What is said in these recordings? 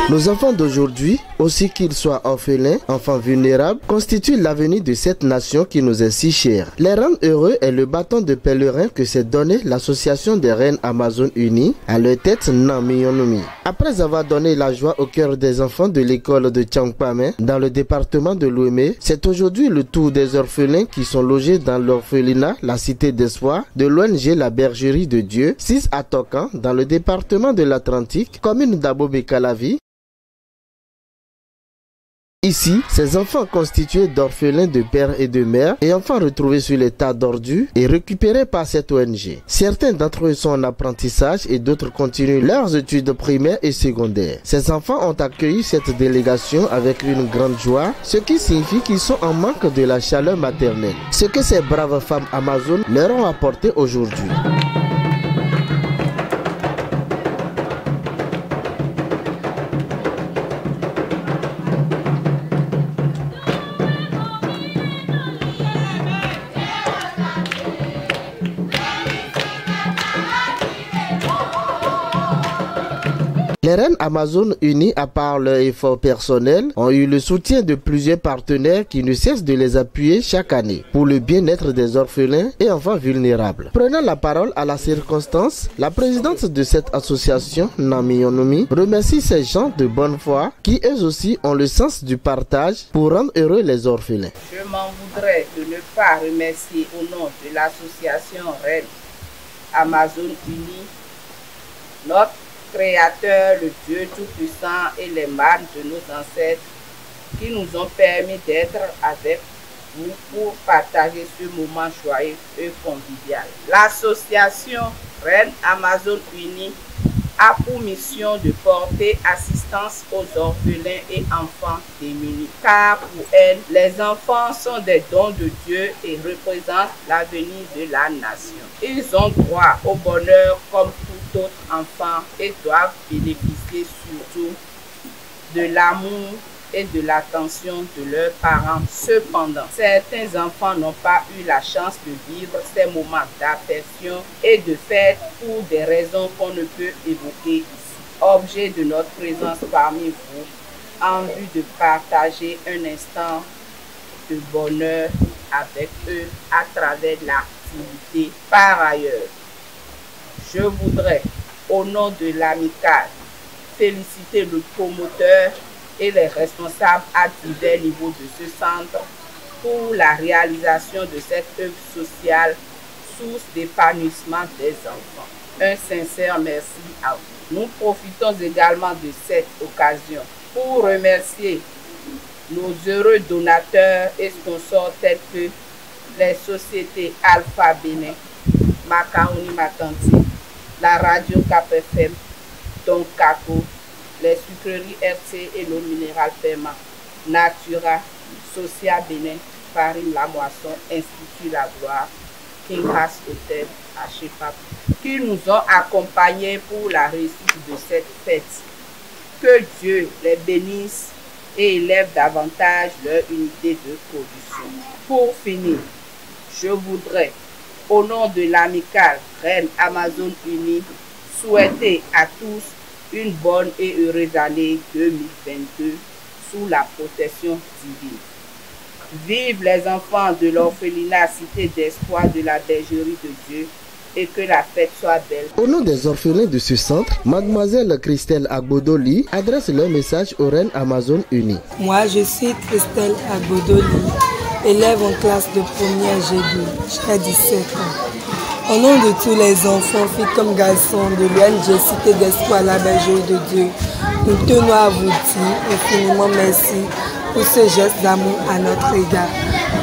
Nos enfants d'aujourd'hui, aussi qu'ils soient orphelins, enfants vulnérables, constituent l'avenir de cette nation qui nous est si chère. Les rendre heureux est le bâton de pèlerin que s'est donné l'association des reines Amazones Unies, à leur tête Nami Yonomi. Après avoir donné la joie au cœur des enfants de l'école de Tchangpame, dans le département de Lomé, c'est aujourd'hui le tour des orphelins qui sont logés dans l'orphelinat, la Cité d'Espoir, de l'ONG La Bergerie de Dieu, 6 à Tokan, dans le département de l'Atlantique, commune d'Abobé-Calavi. Ici, ces enfants constitués d'orphelins de père et de mère et enfants retrouvés sur les tas d'ordures et récupérés par cette ONG. Certains d'entre eux sont en apprentissage et d'autres continuent leurs études primaires et secondaires. Ces enfants ont accueilli cette délégation avec une grande joie, ce qui signifie qu'ils sont en manque de la chaleur maternelle. Ce que ces braves femmes amazones leur ont apporté aujourd'hui. Les reines Amazones Unies, à part leur effort personnel, ont eu le soutien de plusieurs partenaires qui ne cessent de les appuyer chaque année pour le bien-être des orphelins et enfants vulnérables. Prenant la parole à la circonstance, la présidente de cette association, Nami Yonomi, remercie ces gens de bonne foi qui eux aussi ont le sens du partage pour rendre heureux les orphelins. Je m'en voudrais de ne pas remercier au nom de l'association Reines Amazones Unies, notre Créateur, le Dieu Tout-Puissant et les mânes de nos ancêtres qui nous ont permis d'être avec vous pour partager ce moment joyeux et convivial. L'association Reines Amazones Unies a pour mission de porter assistance aux orphelins et enfants démunis. Car pour elle, les enfants sont des dons de Dieu et représentent l'avenir de la nation. Ils ont droit au bonheur comme tout autre enfant et doivent bénéficier surtout de l'amour et de l'attention de leurs parents. Cependant, certains enfants n'ont pas eu la chance de vivre ces moments d'affection et de fête pour des raisons qu'on ne peut évoquer ici. Objet de notre présence parmi vous, en vue de partager un instant de bonheur avec eux à travers l'activité. Par ailleurs, je voudrais, au nom de l'amicale, féliciter le promoteur et les responsables à divers niveaux de ce centre pour la réalisation de cette œuvre sociale, source d'épanouissement des enfants. Un sincère merci à vous. Nous profitons également de cette occasion pour remercier nos heureux donateurs et sponsors tels que les sociétés Alpha Bénin, Macaroni Matanti, la radio Cap FM, Don Kako, les sucreries RC et l'eau minérale Perma, Natura, Socia Bénin, Farine La Moisson, Institut La Gloire, King Haas Hotel, HFAP, qui nous ont accompagnés pour la réussite de cette fête. Que Dieu les bénisse et élève davantage leur unité de production. Pour finir, je voudrais, au nom de l'amicale Reines Amazones Unies, souhaiter à tous une bonne et heureuse année 2022 sous la protection divine. Vive les enfants de l'orphelinat Cité d'Espoir de la Bergerie de Dieu et que la fête soit belle. Au nom des orphelins de ce centre, Mademoiselle Christelle Agbodoli adresse leur message aux Reines Amazones Unies. Moi, je suis Christelle Agbodoli, élève en classe de première G2, j'ai 17 ans. Au nom de tous les enfants, filles comme garçons de l'ONG Cité d'Espoir, la Bergerie de Dieu, nous tenons à vous dire infiniment merci pour ce geste d'amour à notre égard.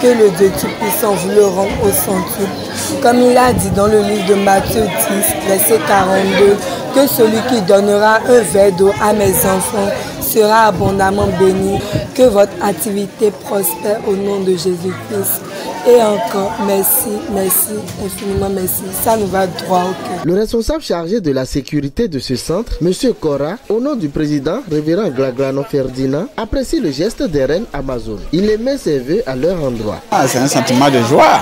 Que le Dieu Tout-Puissant vous le rende au centuple. Comme il a dit dans le livre de Matthieu 10, verset 42, que celui qui donnera un verre d'eau à mes enfants sera abondamment béni. Que votre activité prospère au nom de Jésus-Christ. Et encore, merci, merci, infiniment merci. Ça nous va droit au cœur. Le responsable chargé de la sécurité de ce centre, M. Cora, au nom du président, révérend Glaglano Ferdinand, apprécie le geste des Reines Amazones. Il émet ses vœux à leur endroit. C'est un sentiment de joie,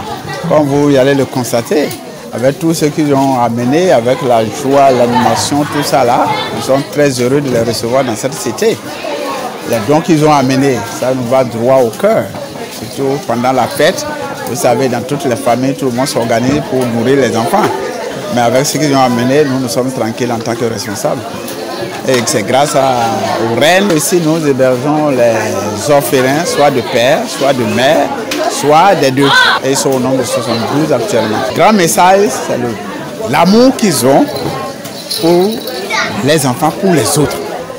comme vous y allez le constater. avec tout ce qu'ils ont amené, avec la joie, l'animation, tout ça là. Nous sommes très heureux de les recevoir dans cette cité. Les dons qu'ils ont amenés, ça nous va droit au cœur. Surtout pendant la fête, vous savez, dans toutes les familles, tout le monde s'organise pour nourrir les enfants. Mais avec ce qu'ils ont amené, nous sommes tranquilles en tant que responsables. Et c'est grâce aux reines. Ici, nous hébergeons les orphelins, soit de père, soit de mère, soit des deux. Et ils sont au nombre de 72 actuellement. Le grand message, c'est l'amour qu'ils ont pour les enfants, pour les autres.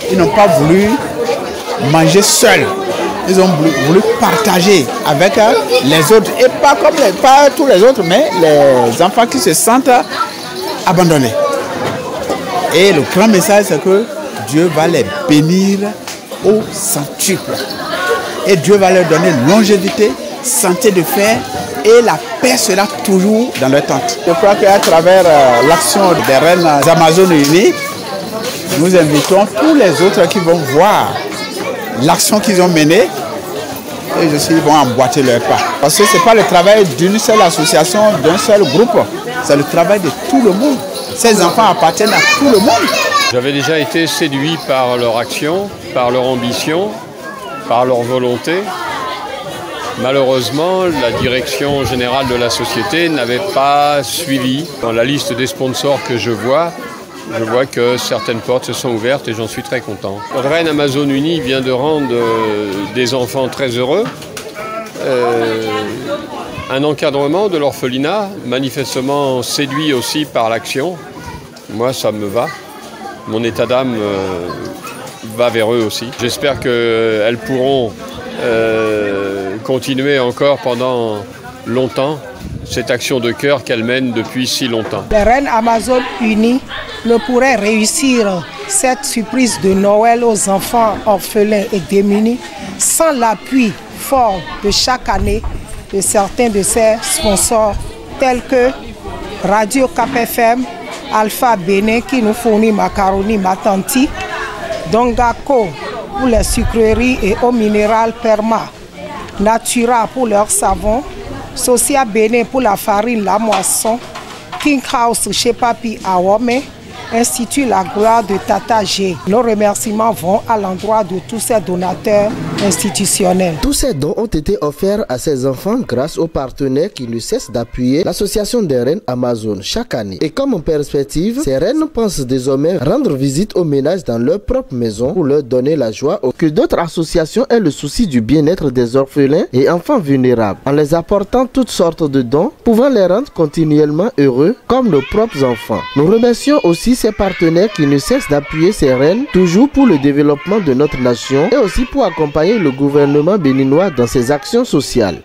Ils n'ont pas voulu manger seuls. Ils ont voulu partager avec les autres. Et pas comme pas tous les autres, mais les enfants qui se sentent abandonnés. Et le grand message, c'est que Dieu va les bénir au centuple. Et Dieu va leur donner longévité, santé de fer, et la paix sera toujours dans leur tente. Je crois qu'à travers l'action des reines Amazones Unies, nous invitons tous les autres qui vont voir l'action qu'ils ont menée et aussi vont emboîter leur pas. Parce que ce n'est pas le travail d'une seule association, d'un seul groupe, c'est le travail de tout le monde. Ces enfants appartiennent à tout le monde. J'avais déjà été séduit par leur action, par leur ambition, par leur volonté. Malheureusement, la direction générale de la société n'avait pas suivi. Dans la liste des sponsors que je vois que certaines portes se sont ouvertes et j'en suis très content. Reine Amazones Unies vient de rendre des enfants très heureux. Un encadrement de l'orphelinat, manifestement séduit aussi par l'action. Moi, ça me va. Mon état d'âme va vers eux aussi. J'espère qu'elles pourront continuer encore pendant longtemps cette action de cœur qu'elles mènent depuis si longtemps. Les Reines Amazones Unies ne pourraient réussir cette surprise de Noël aux enfants orphelins et démunis sans l'appui fort de chaque année de certains de ces sponsors tels que Radio Cap FM, Alpha Bénin qui nous fournit macaroni Matanti, Dongaco pour les sucreries et eau minérale Perma, Natura pour leur savon, Socia Bénin pour la farine La Moisson, King House chez Papi Awome, Institut La Gloire de Tata G. Nos remerciements vont à l'endroit de tous ces donateurs institutionnels. Tous ces dons ont été offerts à ces enfants grâce aux partenaires qui ne cessent d'appuyer l'association des reines Amazones chaque année. Et comme en perspective, ces reines pensent désormais rendre visite aux ménages dans leur propre maison pour leur donner la joie que d'autres associations aient le souci du bien-être des orphelins et enfants vulnérables, en les apportant toutes sortes de dons, pouvant les rendre continuellement heureux comme nos propres enfants. Nous remercions aussi ces partenaires qui ne cessent d'appuyer ces reines, toujours pour le développement de notre nation et aussi pour accompagner le gouvernement béninois dans ses actions sociales.